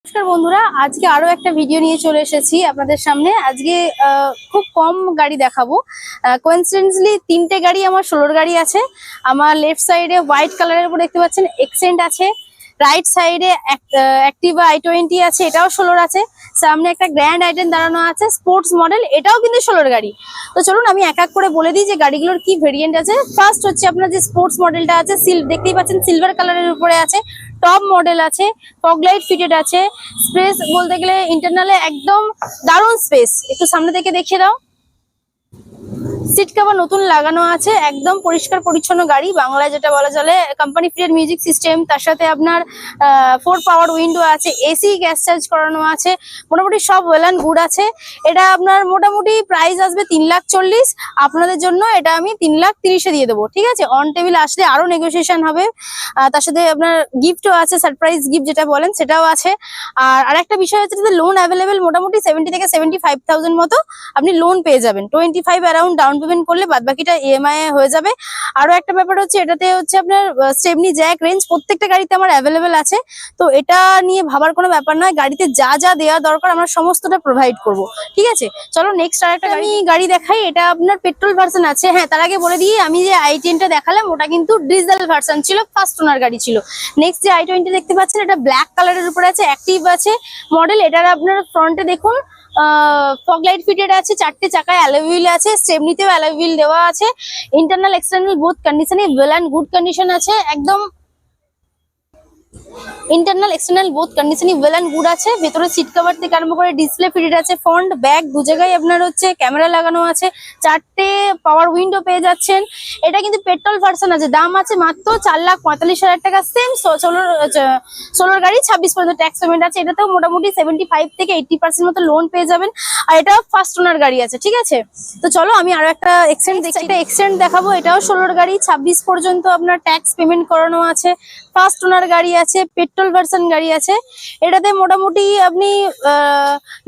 নমস্কার বন্ধুরা, আজকে আরো একটা ভিডিও নিয়ে চলে এসেছি আপনাদের সামনে। আজকে খুব কম গাড়ি দেখাবো। কোইন্সিডেন্টলি তিনটে গাড়ি আমার 16 গাড়ি আছে। আমার লেফট সাইডে হোয়াইট কালারের উপর দেখতে পাচ্ছেন এক্সেন্ট আছে, রাইট সাইডে অ্যাক্টিভা i20 আছে, এটাও 16 আছে। সামনে একটা গ্র্যান্ড আইটেন দাঁড়ানো আছে স্পোর্টস মডেল, এটাও কিন্তু 16 গাড়ি। তো চলুন আমি এক এক করে বলে দিই যে গাড়িগুলোর কি ভেরিয়েন্ট আছে। ফার্স্ট হচ্ছে আপনার যে স্পোর্টস মডেলটা আছে, দেখতেই পাচ্ছেন সিলভার কালারের উপরে আছে, টপ মডেল আছে, ফগ লাইট ফিটেড আছে। স্পেস বলতে গেলে ইন্টারনালে একদম দারুণ স্পেস, একটু সামনে থেকে দেখিয়ে দাও। সিট কভার নতুন লাগানো আছে, একদম পরিষ্কার পরিচ্ছন্ন গাড়ি, বাংলায় যেটা বলা চলে। কোম্পানি ফিটেড মিউজিক সিস্টেম, তার সাথে আপনার 4 পাওয়ার উইন্ডো আছে, এসি গ্যাস চার্জ করানো আছে, মোটামুটি সব ওয়েল অ্যান্ড গুড আছে। এটা আপনার মোটামুটি প্রাইস আসবে 3,40,000। আপনাদের জন্য এটা আমি 3,30,000-এ দিয়ে দেবো, ঠিক আছে? অন টেবিল আসলে আরো নেগোসিয়েশন হবে। তার সাথে আপনার গিফটও আছে, সারপ্রাইজ গিফট যেটা বলেন সেটাও আছে। আর আরেকটা বিষয় হচ্ছে যে লোন অ্যাভেলেবেল, মোটামুটি 70 থেকে 75,000 মতো আপনি লোন পেয়ে যাবেন। 25 অ্যারাউন্ড ডাউন পেমেন্ট করলে বাদবাকিটা ইএমআই হয়ে যাবে। আরো একটা ব্যাপার হচ্ছে, এটাতে হচ্ছে আপনার স্টেপনি জ্যাক রেঞ্জ প্রত্যেকটা গাড়িতে আমার অ্যাভেলেবেল আছে। তো এটা নিয়ে ভাবার কোনো ব্যাপার নয়, গাড়িতে যা যা দেওয়া দরকার আমরা সমস্তটা প্রোভাইড করব, ঠিক আছে? চলো নেক্সট আরেকটা গাড়ি দেখাই। এটা আপনার পেট্রোল ভার্সন আছে। হ্যাঁ, তার আগে বলে দিই, আমি যে i10টা দেখালাম ওটা কিন্তু ডিজেল ভার্সন ছিল, ফার্স্ট ওনার গাড়ি ছিল। নেক্সট যে i20 দেখতে পাচ্ছেন, এটা ব্ল্যাক কালারের উপরে আছে, অ্যাক্টিভ আছে মডেল। এটার আপনার ফ্রন্টে দেখুন ফগ লাইট ফিটেড আছে, 4টে চাকায় অ্যালয় হুইল আছে, স্টেপনিতেও অ্যালয় হুইল দেওয়া আছে। ইন্টারনাল এক্সটার্নাল বোথ কন্ডিশনে ওয়েল অ্যান্ড গুড কন্ডিশন আছে, একদম ইন্টারনাল এক্সটার্নাল বোথ কন্ডিশনই ওয়েল অ্যান্ড গুড আছে। ভেতরে সিট কভার থেকে আরম্ভ করে ডিসপ্লে ফিটেড আছে, ফ্রন্ট ব্যাক দু জায়গায় আপনার হচ্ছে ক্যামেরা লাগানো আছে, 4টে পাওয়ার উইন্ডো পেয়ে যাচ্ছেন। এটা কিন্তু পেট্রোল ভার্সন আছে, দাম আছে মাত্র 4,45,000 টাকা। সেম 16 গাড়ি 26 পর্যন্ত ট্যাক্স পেমেন্ট আছে। এটাতেও মোটামুটি 75 থেকে 80% মতো লোন পেয়ে যাবেন। আর এটা ফার্স্ট ওনার গাড়ি আছে, ঠিক আছে? তো চলো আমি আরো একটা এক্সটেন্ট দেখছি, এটা এক্সটেন্ট দেখাবো। এটাও 16 গাড়ি, 26 পর্যন্ত আপনার ট্যাক্স পেমেন্ট করানো আছে, ফার্স্ট ওনার গাড়ি আছে, পেট্রোল ভার্সন গাড়ি আছে। এটাতে মোটামুটি আপনি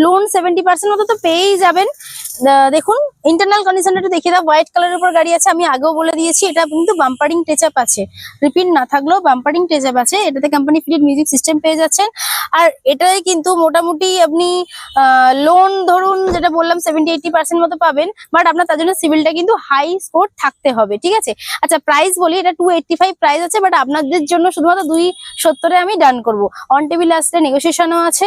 লোন 70% মতো তো পেয়েই যাবেন। দেখুন ইন্টারনাল কন্ডিশন একটু দেখিয়ে দাও। হোয়াইট কালারের উপর গাড়ি আছে, আমি আগেও বলে দিয়েছি এটা কিন্তু বাম্পারিং টেচআপ আছে, রিপিট না থাকলেও বাম্পারিং টেচআপ আছে। এটাতে কোম্পানি ফিটেড মিউজিক সিস্টেম পেয়ে যাচ্ছেন। আর এটাই কিন্তু মোটামুটি আপনি লোন ধরুন যেটা বললাম 70-80% মতো পাবেন, বাট আপনার তার জন্য সিভিলটা কিন্তু হাই স্কোর থাকতে হবে, ঠিক আছে? আচ্ছা প্রাইস বলি, এটা 285 প্রাইস আছে, বাট আপনাদের জন্য শুধুমাত্র 270-এ আমি ডান করবো। অন টেবিল আসলে নেগোসিয়েশনও আছে।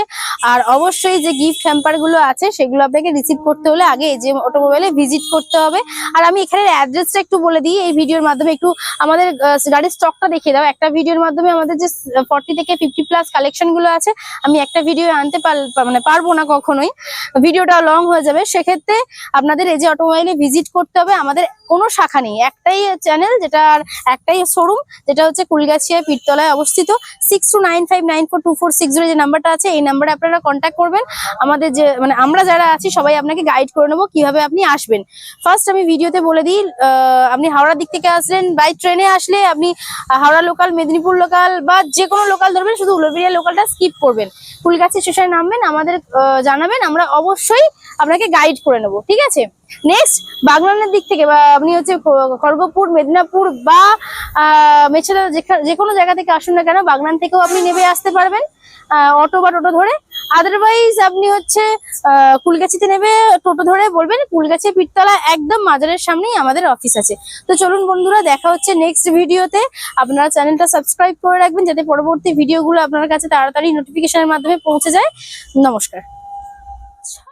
আর অবশ্যই যে গিফট হ্যাম্পার গুলো আছে সেগুলো আপনাকে রিসিভ করতে হলে আগে এই যে অটোমোবাইলে ভিজিট করতে হবে। আর আমি এখানে অ্যাড্রেসটা একটু বলে দিই, এই ভিডিওর মাধ্যমে একটু আমাদের গাড়ির স্টকটা দেখিয়ে দাও। একটা ভিডিওর মাধ্যমে আমাদের যে 40 থেকে 50+ কালেকশন গুলো আছে আমি একটা ভিডিও আনতে পারবো না কখনোই, ভিডিওটা লং হয়ে যাবে। সেক্ষেত্রে আপনাদের এই যে অটোমোবাইলে ভিজিট করতে হবে। আমাদের কোনো শাখা নেই, একটাই চ্যানেল, যেটার একটাই শোরুম, যেটা হচ্ছে কুলগাছিয়া পীরতলায় অবস্থিত। 6295942460 যে নাম্বারটা আছে, এই নাম্বারে আপনারা কন্ট্যাক্ট করবেন। আমাদের যে আমরা যারা আছি সবাই আপনাকে গাইড করে নেবো কিভাবে আপনি আসবেন। ফার্স্ট আমি ভিডিওতে বলে দিই, আপনি হাওড়ার দিক থেকে আসলেন, বাই ট্রেনে আসলে আপনি হাওড়া লোকাল, মেদিনীপুর লোকাল বা যে কোনো লোকাল ধরবেন, শুধু উলুবেড়িয়া লোকালটা স্কিপ করবেন। ফুলগাছি স্টেশনে নামবেন, আমাদের জানাবেন, আমরা অবশ্যই আপনাকে গাইড করে নেবো, ঠিক আছে? নেক্সট বাগনানের দিক থেকে বা আপনি হচ্ছে খড়গপুর, মেদিনীপুর বা মেছেদা যে কোনো জায়গা থেকে আসুন না কেন, বাগনান থেকেও আপনি নেমে আসতে পারবেন অটো বা টোটো ধরে। আদারওয়াইজ আপনি হচ্ছে কুলগাছিতে নেবে টোটো ধরে বলবেন কুলগাছি পীরতলা, একদম মাজারের সামনেই আমাদের অফিস আছে। তো চলুন বন্ধুরা, দেখা হচ্ছে নেক্সট ভিডিওতে। আপনারা চ্যানেলটা সাবস্ক্রাইব করে রাখবেন যাতে পরবর্তী ভিডিওগুলো আপনার কাছে তাড়াতাড়ি নোটিফিকেশনের মাধ্যমে পৌঁছে যায়। নমস্কার।